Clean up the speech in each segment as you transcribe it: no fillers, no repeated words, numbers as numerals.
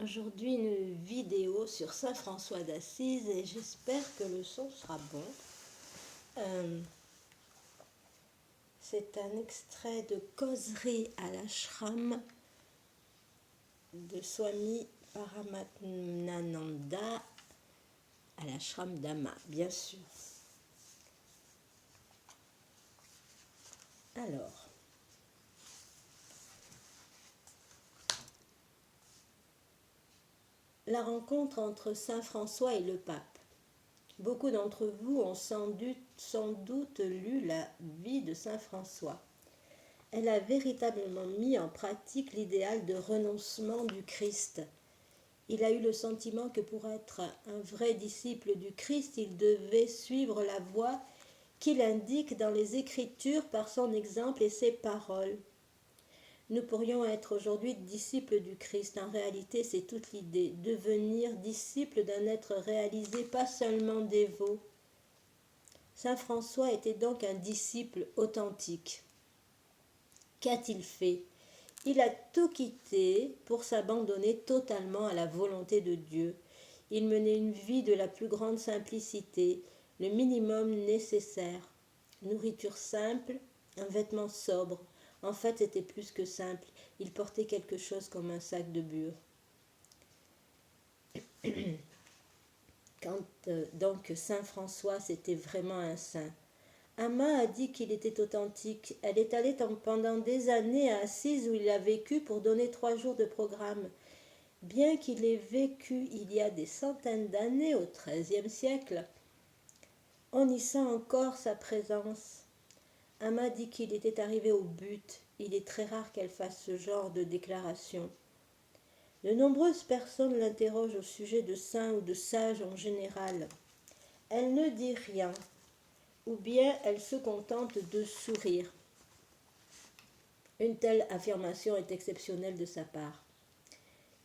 Aujourd'hui une vidéo sur Saint François d'Assise et j'espère que le son sera bon. C'est un extrait de Causerie à l'ashram de Swami Paramatmananda à l'ashram d'Ama, bien sûr. Alors, la rencontre entre Saint François et le pape. Beaucoup d'entre vous ont sans doute lu la vie de Saint François. Elle a véritablement mis en pratique l'idéal de renoncement du Christ. Il a eu le sentiment que pour être un vrai disciple du Christ, il devait suivre la voie qu'il indique dans les Écritures par son exemple et ses paroles. Nous pourrions être aujourd'hui disciples du Christ. En réalité, c'est toute l'idée, devenir disciple d'un être réalisé, pas seulement dévot. Saint François était donc un disciple authentique. Qu'a-t-il fait ? Il a tout quitté pour s'abandonner totalement à la volonté de Dieu. Il menait une vie de la plus grande simplicité, le minimum nécessaire. Nourriture simple, un vêtement sobre. En fait, c'était plus que simple. Il portait quelque chose comme un sac de bure. Quand donc Saint François, c'était vraiment un saint. Amma a dit qu'il était authentique. Elle est allée pendant des années à Assise où il a vécu pour donner 3 jours de programme. Bien qu'il ait vécu il y a des centaines d'années, au XIIIe siècle, on y sent encore sa présence. Amma dit qu'il était arrivé au but. Il est très rare qu'elle fasse ce genre de déclaration. De nombreuses personnes l'interrogent au sujet de saints ou de sages en général. Elle ne dit rien, ou bien elle se contente de sourire. Une telle affirmation est exceptionnelle de sa part.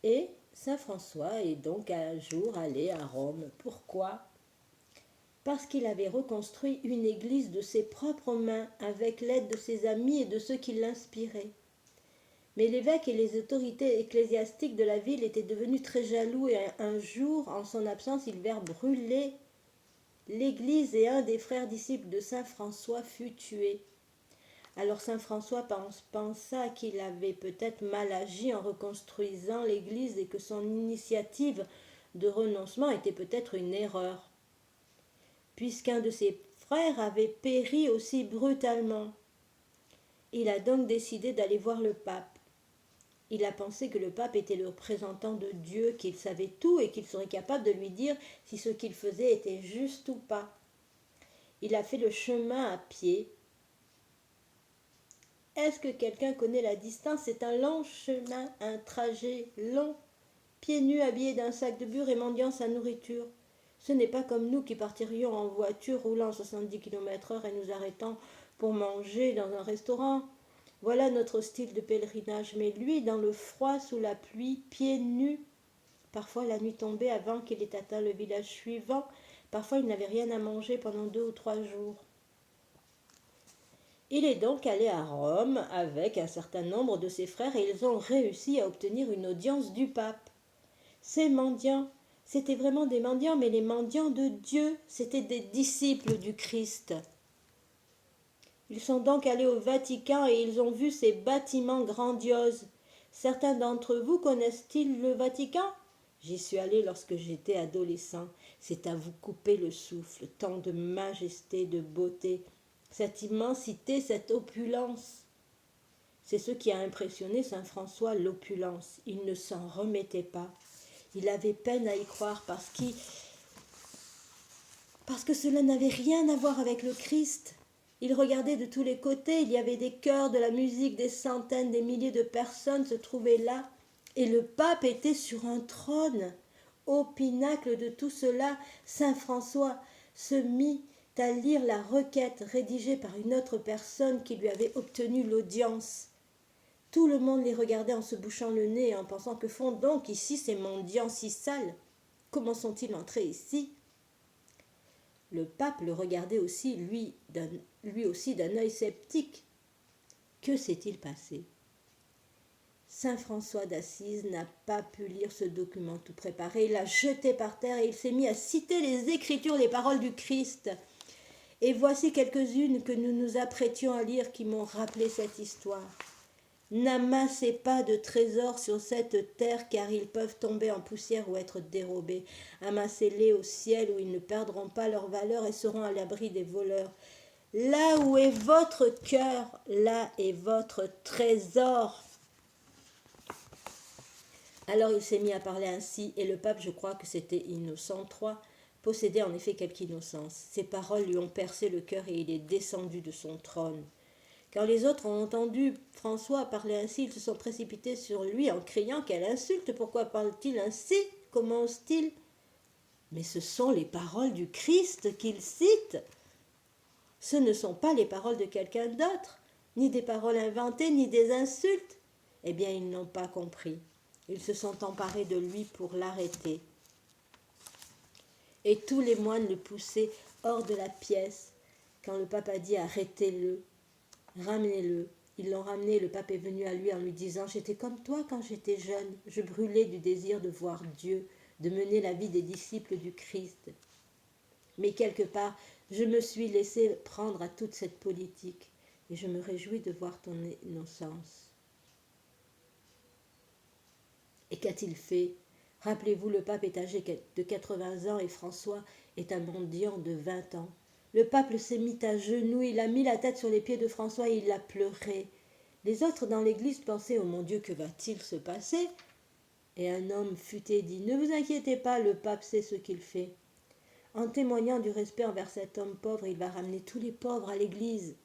Et Saint François est donc un jour allé à Rome. Pourquoi ? Parce qu'il avait reconstruit une église de ses propres mains avec l'aide de ses amis et de ceux qui l'inspiraient. Mais l'évêque et les autorités ecclésiastiques de la ville étaient devenus très jaloux et un jour, en son absence, ils vinrent brûler l'église et un des frères disciples de Saint François fut tué. Alors Saint François pensa qu'il avait peut-être mal agi en reconstruisant l'église et que son initiative de renoncement était peut-être une erreur, puisqu'un de ses frères avait péri aussi brutalement. Il a donc décidé d'aller voir le pape. Il a pensé que le pape était le représentant de Dieu, qu'il savait tout et qu'il serait capable de lui dire si ce qu'il faisait était juste ou pas. Il a fait le chemin à pied. Est-ce que quelqu'un connaît la distance ? C'est un long chemin, un trajet long, pieds nus, habillés d'un sac de bure et mendiant sa nourriture. Ce n'est pas comme nous qui partirions en voiture roulant à 70 km/h et nous arrêtant pour manger dans un restaurant. Voilà notre style de pèlerinage. Mais lui, dans le froid, sous la pluie, pieds nus, parfois la nuit tombait avant qu'il ait atteint le village suivant, parfois il n'avait rien à manger pendant 2 ou 3 jours. Il est donc allé à Rome avec un certain nombre de ses frères et ils ont réussi à obtenir une audience du pape. Ces mendiants, c'étaient vraiment des mendiants, mais les mendiants de Dieu, c'étaient des disciples du Christ. Ils sont donc allés au Vatican et ils ont vu ces bâtiments grandioses. Certains d'entre vous connaissent-ils le Vatican ? J'y suis allé lorsque j'étais adolescent. C'est à vous couper le souffle, tant de majesté, de beauté, cette immensité, cette opulence. C'est ce qui a impressionné Saint François, l'opulence. Il ne s'en remettait pas. Il avait peine à y croire parce que cela n'avait rien à voir avec le Christ. Il regardait de tous les côtés, il y avait des chœurs, de la musique, des centaines, des milliers de personnes se trouvaient là. Et le pape était sur un trône. Au pinacle de tout cela, Saint François se mit à lire la requête rédigée par une autre personne qui lui avait obtenu l'audience. Tout le monde les regardait en se bouchant le nez et en pensant que font donc ici ces mendiants si sales ? Comment sont-ils entrés ici ? Le pape le regardait aussi, lui aussi d'un œil sceptique. Que s'est-il passé ? Saint François d'Assise n'a pas pu lire ce document tout préparé. Il l'a jeté par terre et il s'est mis à citer les Écritures, les paroles du Christ. Et voici quelques-unes que nous nous apprêtions à lire qui m'ont rappelé cette histoire. N'amassez pas de trésors sur cette terre, car ils peuvent tomber en poussière ou être dérobés. Amassez-les au ciel, où ils ne perdront pas leur valeur et seront à l'abri des voleurs. Là où est votre cœur, là est votre trésor. Alors il s'est mis à parler ainsi, et le pape, je crois que c'était Innocent III, possédait en effet quelque innocence. Ces paroles lui ont percé le cœur et il est descendu de son trône. Quand les autres ont entendu François parler ainsi, ils se sont précipités sur lui en criant « Quelle insulte! Pourquoi parle-t-il ainsi? Comment ose-t-il » Mais ce sont les paroles du Christ qu'il cite. Ce ne sont pas les paroles de quelqu'un d'autre, ni des paroles inventées, ni des insultes. Eh bien, ils n'ont pas compris. Ils se sont emparés de lui pour l'arrêter. Et tous les moines le poussaient hors de la pièce quand le pape a dit « Arrêtez-le ». Ramenez-le. Ils l'ont ramené, le pape est venu à lui en lui disant « J'étais comme toi quand j'étais jeune, je brûlais du désir de voir Dieu, de mener la vie des disciples du Christ. Mais quelque part, je me suis laissé prendre à toute cette politique et je me réjouis de voir ton innocence. » Et qu'a-t-il fait? Rappelez-vous, le pape est âgé de 80 ans et François est un mendiant de 20 ans. Le pape s'est mis à genoux, il a mis la tête sur les pieds de François et il a pleuré. Les autres dans l'église pensaient « Oh mon Dieu, que va-t-il se passer ?» Et un homme futé dit « Ne vous inquiétez pas, le pape sait ce qu'il fait. » En témoignant du respect envers cet homme pauvre, il va ramener tous les pauvres à l'église.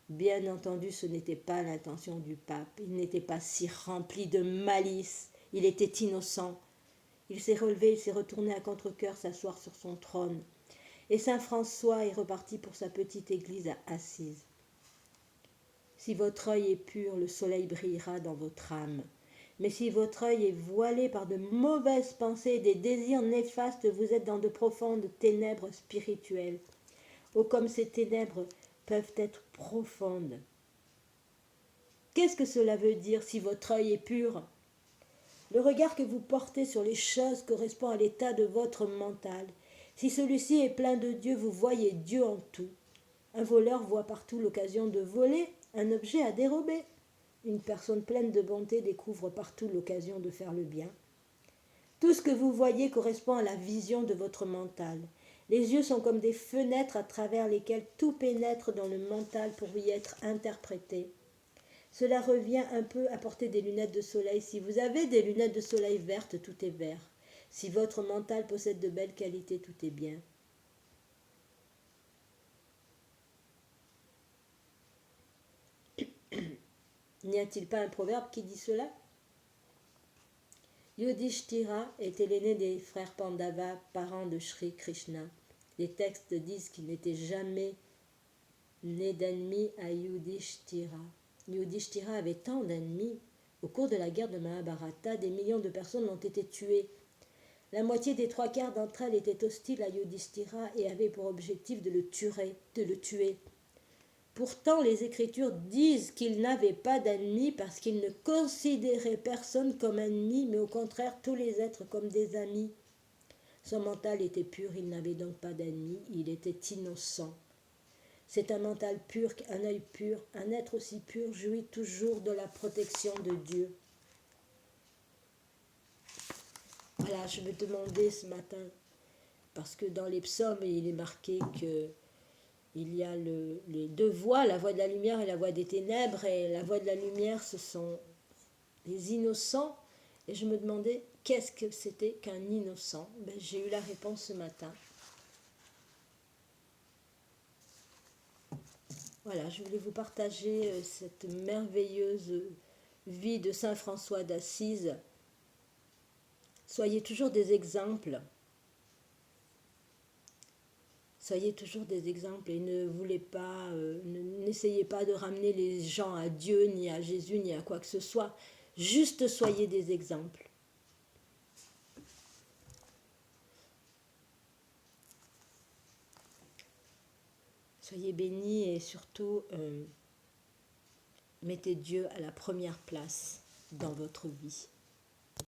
Bien entendu, ce n'était pas l'intention du pape. Il n'était pas si rempli de malice. Il était innocent. Il s'est relevé, il s'est retourné à contre-cœur s'asseoir sur son trône. Et saint François est reparti pour sa petite église à Assise. Si votre œil est pur, le soleil brillera dans votre âme. Mais si votre œil est voilé par de mauvaises pensées et des désirs néfastes, vous êtes dans de profondes ténèbres spirituelles. Oh, comme ces ténèbres peuvent être profondes. Qu'est-ce que cela veut dire si votre œil est pur? Le regard que vous portez sur les choses correspond à l'état de votre mental. Si celui-ci est plein de Dieu, vous voyez Dieu en tout. Un voleur voit partout l'occasion de voler, un objet à dérober. Une personne pleine de bonté découvre partout l'occasion de faire le bien. Tout ce que vous voyez correspond à la vision de votre mental. Les yeux sont comme des fenêtres à travers lesquelles tout pénètre dans le mental pour y être interprété. Cela revient un peu à porter des lunettes de soleil. Si vous avez des lunettes de soleil vertes, tout est vert. Si votre mental possède de belles qualités, tout est bien. N'y a-t-il pas un proverbe qui dit cela? Yudhishthira était l'aîné des frères Pandava, parents de Sri Krishna. Les textes disent qu'il n'était jamais né d'ennemis à Yudhishthira. Yudhishthira avait tant d'ennemis. Au cours de la guerre de Mahabharata, des millions de personnes ont été tuées. La moitié des 3/4 d'entre elles étaient hostiles à Yudhishthira et avaient pour objectif de le tuer. Pourtant, les Écritures disent qu'il n'avait pas d'ennemis parce qu'il ne considérait personne comme ennemi, mais au contraire tous les êtres comme des amis. Son mental était pur, il n'avait donc pas d'ennemis, il était innocent. C'est un mental pur, un œil pur, un être aussi pur jouit toujours de la protection de Dieu. Voilà, je me demandais ce matin, parce que dans les psaumes, il est marqué qu'il y a les deux voix, la voix de la lumière et la voix des ténèbres, et la voix de la lumière, ce sont les innocents, et je me demandais qu'est-ce que c'était qu'un innocent. J'ai eu la réponse ce matin. Voilà, je voulais vous partager cette merveilleuse vie de saint François d'Assise. Soyez toujours des exemples. Soyez toujours des exemples et n'essayez pas de ramener les gens à Dieu, ni à Jésus, ni à quoi que ce soit. Juste soyez des exemples. Soyez bénis et surtout mettez Dieu à la première place. dans votre vie.